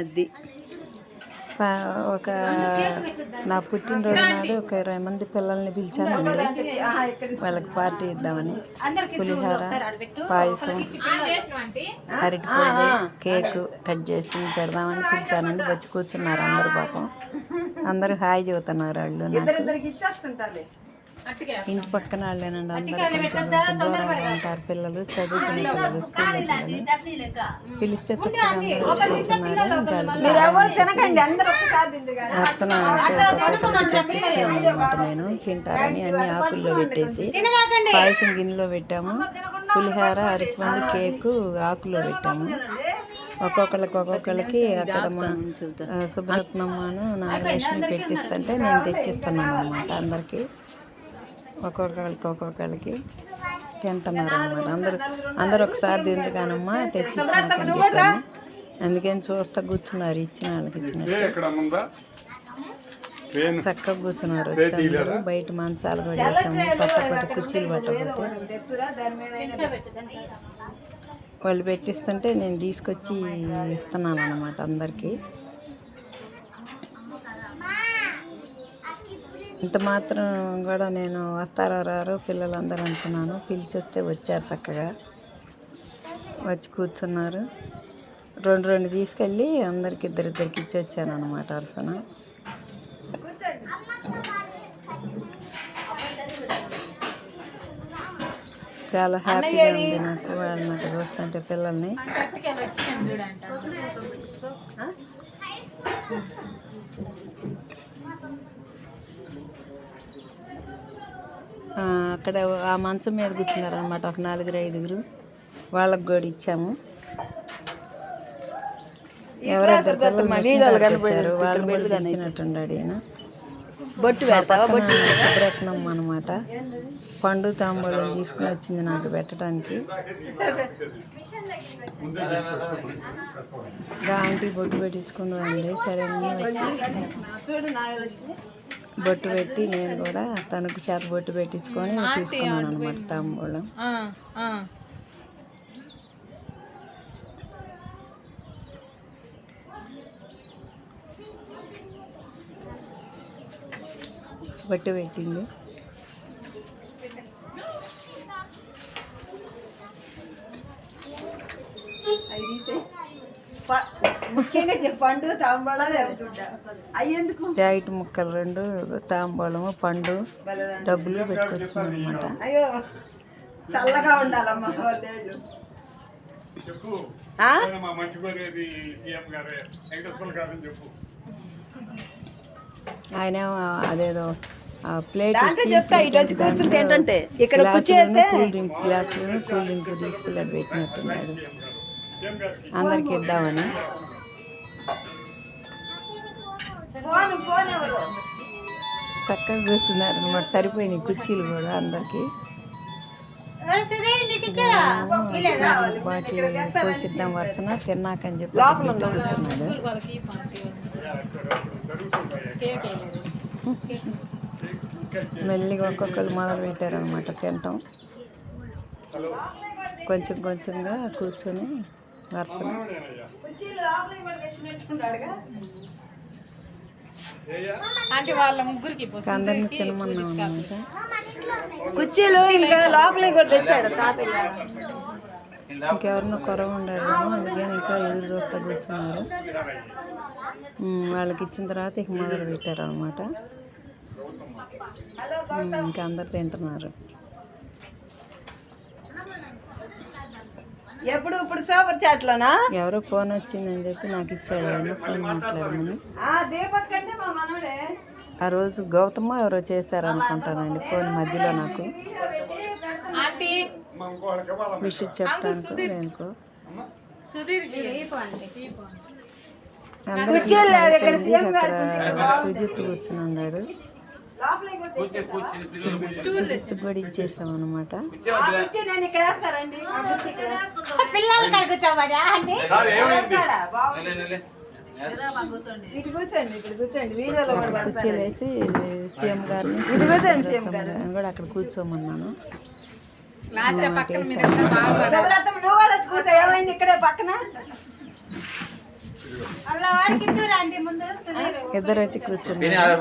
అది ఒక నా పుట్టినరోజు నాడు ఒక 20 మంది పిల్లల్ని పిలిచానండి. వాళ్ళకి పార్టీ ఇద్దామని పులిహోర, పాయసం, అరటిపండు, కేకు కట్ చేసి పెడదామని పిలిచానండి. వచ్చి కూర్చున్నారు అందరు. పాపం అందరూ హాయ్ చెబుతున్నారు. వాళ్ళు నాకు ఇంటి పక్కన వాళ్ళేనండి. అందరూ కొంచెం దూరంగా ఉంటారు. పిల్లలు చదువుకునే పిల్లలు, స్కూల్ పిలిస్తే చక్కగా తెచ్చిస్తామన్నమాట. నేను తింటారని అన్ని ఆకుల్లో పెట్టేసి పాయసం గిన్నెలో పెట్టాము. పులిహోర, అరటిపండు, కేకు ఆకులో పెట్టాము. ఒక్కొక్కళ్ళకి అక్కడ మా సుబ్రత్నమ్మను నాగలక్ష్మి పెట్టిస్తుంటే నేను తెచ్చిస్తున్నాను అన్నమాట. ఒక్కొక్కళ్ళకి తింటున్నారు అన్నమాట. అందరూ ఒకసారి తింది కానమ్మా తెచ్చిచ్చాకని చెప్పాను. అందుకని చూస్తా కూర్చున్నారు. ఇచ్చిన వాళ్ళకి ఇచ్చినట్టు చక్కగా కూర్చున్నారు. వచ్చి బయట మంచాలు పడేసాము. పట్ట కుర్చీలు పట్టకపోతే వాళ్ళు పెట్టిస్తుంటే నేను తీసుకొచ్చి ఇస్తున్నాను అన్నమాట అందరికీ. ఇంత మాత్రం కూడా నేను వస్తారో రారో పిల్లలందరూ అనుకున్నాను. పిలిచేస్తే వచ్చారు. చక్కగా వచ్చి కూర్చున్నారు. రెండు తీసుకెళ్ళి అందరికి ఇద్దరికి ఇచ్చి వచ్చాను అన్నమాట. అరసన చాలా హ్యాపీగా ఉంది నాకు. వాళ్ళు నాకు చూస్తుంటే పిల్లల్ని అక్కడ ఆ మంచం మీద కూర్చున్నారు అనమాట. ఒక 4-5 వాళ్ళకి కూడా ఇచ్చాము. ఎవరిద్దరు పిల్లలు వాళ్ళు కూడా ఇచ్చినట్టున్నాడు ఈయన. సుబ్రత్నం అనమాట. పండు తాంబూలం తీసుకుని వచ్చింది నాకు పెట్టడానికి. ఆంటీ బొట్టు పెట్టించుకున్నాండి. సరే వచ్చి బొట్టు పెట్టి నేను కూడా తనకు చేత బొట్టు పెట్టించుకొని తీసుకున్నాను అనమాట తాంబూలం. బొట్టు పెట్టింది. ముఖ్యంగా చెప్పండు తాంబూలాలు ప్యాకెట్ ముక్కలు 2 తాంబూలము, పండు, డబ్బులు పెట్టుకొచ్చింది అనమాట. అయ్యో చల్లగా ఉండాలమ్మా. ఆయన అదేదో ప్లేట్ కూర్చుంటే ఏంటంటే ఇక్కడ కూల్ డ్రింక్ గ్లాసులు కూల్ డ్రింక్ తీసుకెళ్ళాడు పెట్టినట్టున్నాడు. అందరికి ఇద్దామని చక్కగా కూర్చున్నారు అనమాట. సరిపోయినాయి కుర్చీలు కూడా అందరికి. బాటి పోసిద్దాం వరుసన తిన్నాకని చెప్పి కూర్చున్నాడు. మెల్లిగా ఒక్కొక్కరు మొదలు పెట్టారనమాట తినటం. కొంచెంగా కూర్చొని వరుసన అందరినీ తినమన్నాం అనమాట. కుర్చీలు ఇంకా లోపలికి కూడా తెచ్చాడు. ఇంకెవరినో కొరవ ఉండాలేమో, అందుకని ఇంకా ఎదురు చూస్తా కూర్చున్నారు. వాళ్ళకి ఇచ్చిన తర్వాత ఇక మొదలు పెట్టారు అనమాట. ఇంకా అందరు తింటున్నారు. ఇప్పుడు సూపర్ చాట్లోనా ఎవరో ఫోన్ వచ్చిందని చెప్పి నాకు ఇచ్చాడు. ఆయన ఫోన్ మాట్లాడమని. ఆ రోజు గౌతమ ఎవరో చేశారనుకుంటానండి ఫోన్ మధ్యలో నాకు విషయం చెప్పడానికి. దేనికో అక్కడ సుజిత్ కూర్చుని ఉన్నాడు. సుజిత్ కూడా ఇచ్చేసాం అనమాట. కుర్చీలు వేసి సీఎం గారిని కూడా అక్కడ కూర్చోమన్నాను. ఇక్కడే పక్కన ఇద్దరు వచ్చి కూర్చున్నారు.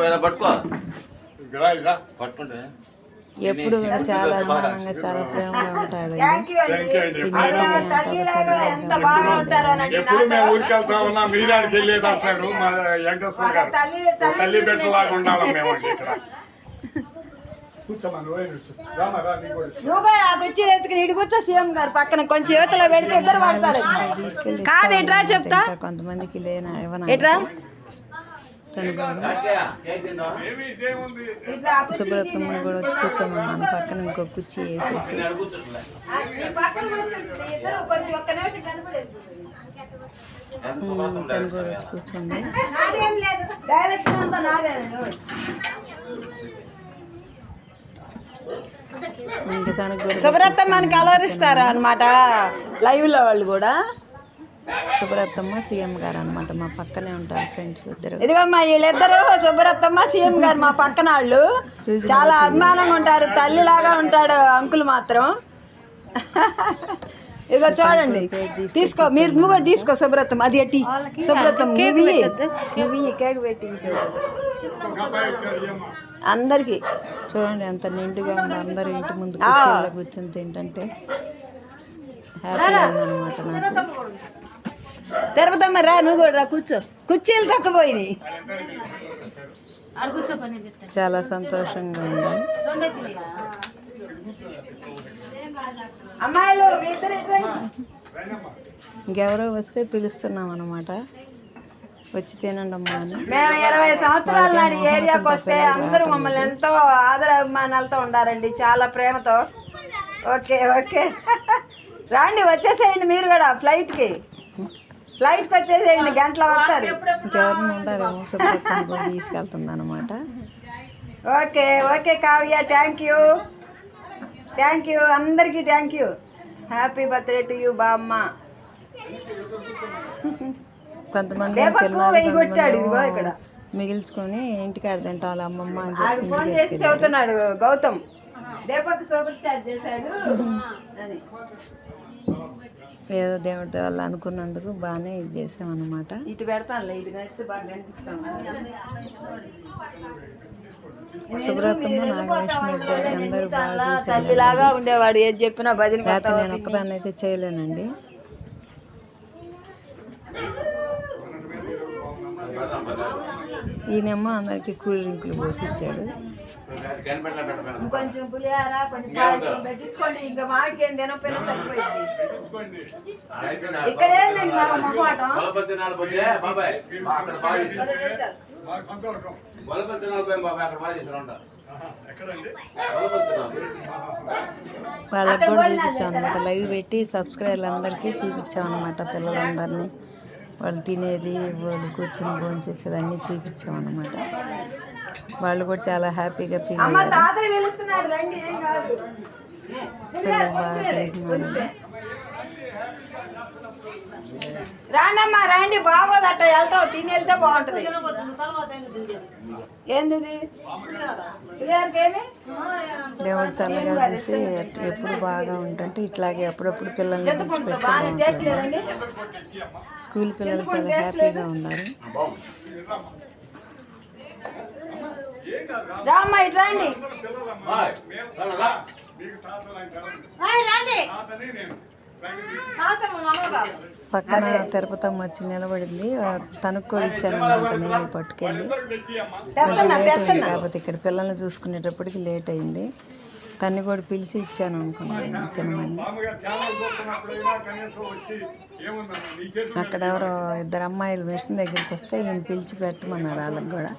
ఎప్పుడు కూడా చాలా అభిమానంగా చాలా ప్రేమగా ఉంటాడు. ఎప్పుడు మేము ఊరికి వెళ్తా ఉన్నాం, మీరాడికి వెళ్ళేది అంటాడు మా వెంకటేశ్వర గారు. తల్లి బిడ్డలాగా ఉండాలి మేమండి ఇక్కడ. నువ్వు ఆ కుర్చీ ఎత్తుకుని ఇటు కూర్చో సీఎం గారు పక్కన కొంచెం యువతలో పెడితే ఇద్దరు పడతారు. కాదు ఎట్రా చెప్తా, కొంతమందికి లేనా ఎట్రా శుభ్రతమ్మని కూడా వచ్చి కూర్చోమన్నాను. పక్కన ఇంకో కుర్చీ వేసేసి తను కూడా వచ్చి కూర్చోండి. ఇంకా తనకు కూడా శుభ్రతమ్మని కలవరిస్తారా అనమాట లైవ్ లో వాళ్ళు కూడా. శుభ్రతమ్మ సీఎం గారు అనమాట, మా పక్కనే ఉంటారు ఫ్రెండ్స్ ఇద్దరు. ఇదిగమ్మా వీళ్ళిద్దరు శుభ్రతమ్మ సీఎం గారు మా పక్కన వాళ్ళు. చాలా అభిమానంగా ఉంటారు, తల్లిలాగా ఉంటాడు అంకుల్ మాత్రం. ఇదిగో చూడండి, తీసుకో మీరు, నువ్వు కూడా తీసుకో శుభ్రతమ్మ. అది ఎట్టి శుభ్రతమ్మ నువ్వు కేక్ పెట్టి అందరికి చూడండి ఎంత నిండుగా ఉంది. అందరు ఇంటి ముందు కుర్చీలో కూర్చొని తింటుంటే హ్యాపీగా ఉందన్నమాట నాకు. తిరుపతమ్మ రా, నువ్వు కూడా రా కూర్చో. కుర్చీలు తక్కుపోయినాయి. చాలా సంతోషంగా ఉంది. అమ్మాయిలు ఇంకెవరో వస్తే పిలుస్తున్నాం అనమాట, వచ్చి తినండి అమ్మా అని. మేము 20 సంవత్సరాల నాడు ఏరియాకి వస్తే అందరూ మమ్మల్ని ఎంతో ఆదర అభిమానాలతో ఉండారండి, చాలా ప్రేమతో. ఓకే ఓకే రాండి, వచ్చేసేయండి మీరు కూడా ఫ్లైట్కి వచ్చేసేయండి, గంటలో వస్తారు. ఇంకెవరిని ఉంటారేమో శుభ్రతను కూడా తీసుకెళ్తుంది అనమాట. Okay okay Kavya, thank you అందరికీ thank you. Happy birthday to you బామ్మ. కొంతమంది ఇక్కడ మిగిల్చుకొని ఇంటికాడ తింటాం వాళ్ళ అమ్మమ్మ అని చెప్పి ఫోన్ చేసి చెబుతున్నాడు గౌతమ్, దీపక్ సూపర్ చాట్ చేశాడు అని. ఏదో దేవుడి వాళ్ళు అనుకున్నందుకు బాగానే ఇది చేసాం అనమాట. ఇటు పెడతానులే, ఇది నచ్చితే బాగా కనిపిస్తాం. శుభ్రతమ్మ నాగలక్ష్మి ఇద్దరు అందరూ బాగా చూసారు. తల్లిలాగా ఉండేవాడు, ఏది చెప్పినా భజన. నేను ఒక్కదాన్ని అయితే చేయలేనండి. ఈయనేమో అందరికి కూల్ డ్రింకులు పోసి ఇచ్చాడు. కొంచెం పులిహార కొంచెం పెట్టించుకోండి, ఇంకా మాటికి ఏం తినకపోయినా సరిపోయింది. ఇక్కడ ఏంటండి మొహమాటం. వాళ్ళకి కూడా చూపించాం అనమాట, లైవ్ పెట్టి సబ్స్క్రైబర్లు అందరికీ చూపించాం అనమాట. పిల్లలందరినీ వాళ్ళు తినేది, వాళ్ళు కూర్చొని భోజనం చేసేది అన్నీ చూపించాం అనమాట. వాళ్ళు కూడా చాలా హ్యాపీగా ఫీల్ అయ్యారు. రాండమ్మా రండి, బాగోదట, వెళ్తావు తిని వెళ్తే బాగుంటది. ఏంది దేవుడు చల్లగా చూసి ఎప్పుడు బాగా ఉంటుంటే ఇట్లాగే అప్పుడప్పుడు పిల్లల్ని స్కూల్ పిల్లలు చాలా హ్యాపీగా ఉన్నారు. రామ్మా ఇటు రండి. పక్కన తిరుపతమ్మ వచ్చి నిలబడింది, తనకు కూడా ఇచ్చాను అనమాట. నేను పట్టుకెళ్ళి కాకపోతే ఇక్కడ పిల్లల్ని చూసుకునేటప్పటికి లేట్ అయింది. తన్ని కూడా పిలిచి ఇచ్చాను అనుకున్నాను తినమని. అక్కడ ఎవరో ఇద్దరు అమ్మాయిలు మెడిసిన్ దగ్గరికి వస్తే ఈయన పిలిచి పెట్టమన్నారు, వాళ్ళకి కూడా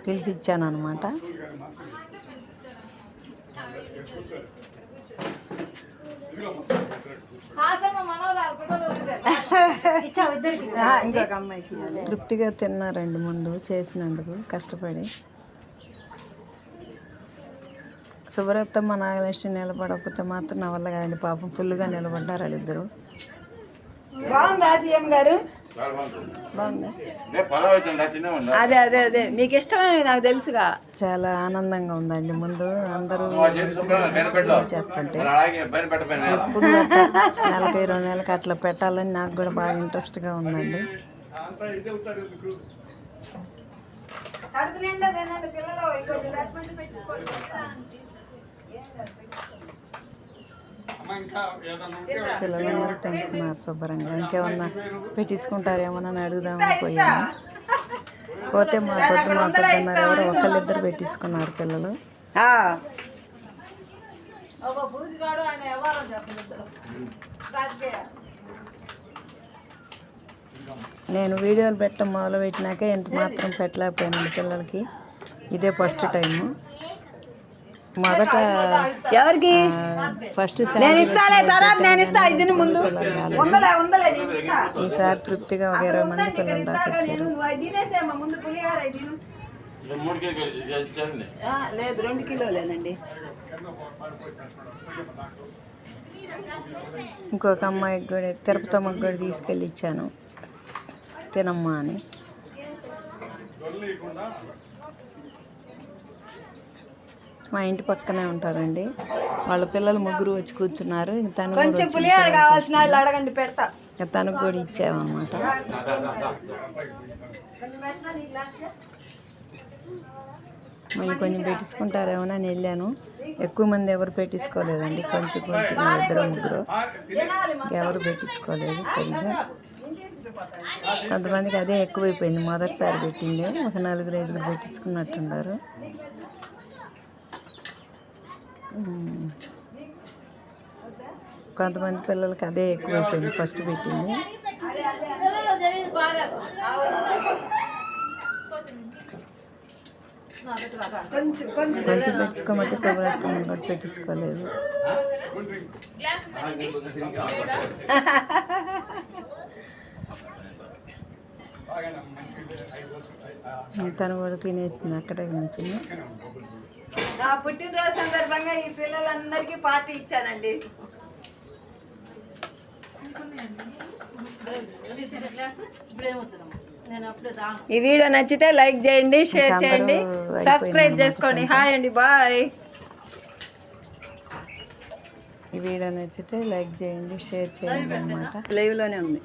పిలిచి ఇచ్చాను అనమాట. ఇంకొక అమ్మాయికి తృప్తిగా తిన్నారండి ముందు చేసినందుకు కష్టపడి. శుభ్రతమ్మ నాగలక్ష్మి నిలబడకపోతే మాత్రం నా వల్ల కదండి, పాపం ఫుల్గా నిలబడ్డారు వాళ్ళిద్దరు. బాగుందా సీఎం గారు? బాగుందా? అదే అదే అదే మీకు ఇష్టమైనవి నాకు తెలుసుగా. చాలా ఆనందంగా ఉందండి. ముందు అందరూ చేస్తుంటే ఎప్పుడు 42 నెలలకు అట్లా పెట్టాలని నాకు కూడా బాగా ఇంట్రెస్ట్గా ఉందండి. అంతా ఇదే అవుతారు ఎందుకు కడుపు నిండా తినండి పిల్లలు కొంచెం పెట్టమంటే పెట్టుకోండి. అమ్మ ఇంకా ఏదన్నా ఉంటే పిల్లలందరూ తింటున్నారు శుభ్రంగా. ఇంకేమన్నా పెట్టించుకుంటారేమోనని అడుగుదామని పోయాను. పోతే మా పొద్దున్న పొద్దున్నారు ఎవరు ఒకళ్ళిద్దరు పెట్టించుకున్నారు పిల్లలు. నేను వీడియోలు పెట్టడం మొదలు పెట్టినాక ఎంత మాత్రం పెట్టలేకపోయానండి పిల్లలకి. ఇదే ఫస్ట్ టైము. మొదట ఎవరికి ఫస్ట్ నేను ఇస్తానే తర్వాత నేను ఇస్తా. ఇది ముందు ఉందలే ఉందలే నేను ఇస్తా. ఈసారి తృప్తిగా ఒక 20 మంది పిల్లలు దాకా వచ్చారు. నువ్వు అది తినేసేమ్మా ముందు పులిహార తిను. లేదు 2 కిలోలేనండి. ఇంకొక అమ్మాయికి కూడా తిరుపతమ్మకి కూడా తీసుకెళ్ళి ఇచ్చాను తినమ్మా అని. మా ఇంటి పక్కనే ఉంటారండి. వాళ్ళ పిల్లలు ముగ్గురు వచ్చి కూర్చున్నారు. తను కూడా కొంచెం పులిహార కావాల్సిన వాళ్ళు అడగండి పెడతా. తనకు కూడా ఇచ్చామన్నమాట. మళ్ళీ కొంచెం పెట్టించుకుంటారేమోనని వెళ్ళాను. ఎక్కువ మంది ఎవరు పెట్టించుకోలేదండి. కొంచెం ఇద్దరు ముగ్గురు ఎవరు పెట్టించుకోలేదు సరిగ్గా. కొంతమందికి అదే ఎక్కువైపోయింది. మొదటిసారి పెట్టింది. ఒక 4-5 పెట్టించుకున్నట్టున్నారు. కొంతమంది పిల్లలకి అదే ఎక్కువైపోయింది ఫస్ట్ పెట్టింది. కొంచెం పెట్టించుకోమంటే శుభ్రతను కూడా పెట్టించుకోలేదు. తను కూడా తినేసింది అక్కడే నుంచింది. నా పుట్టినరోజు సందర్భంగా ఈ పిల్లలందరికీ పార్టీ ఇచ్చానండి. ఈ వీడియో నచ్చితే లైక్ చేయండి, షేర్ చేయండి, సబ్స్క్రైబ్ చేసుకోండి. హాయ్ అండి, బాయ్. ఈ వీడియో నచ్చితే లైక్ చేయండి, షేర్ చేయండి అన్నమాట. లైవ్లోనే ఉంది.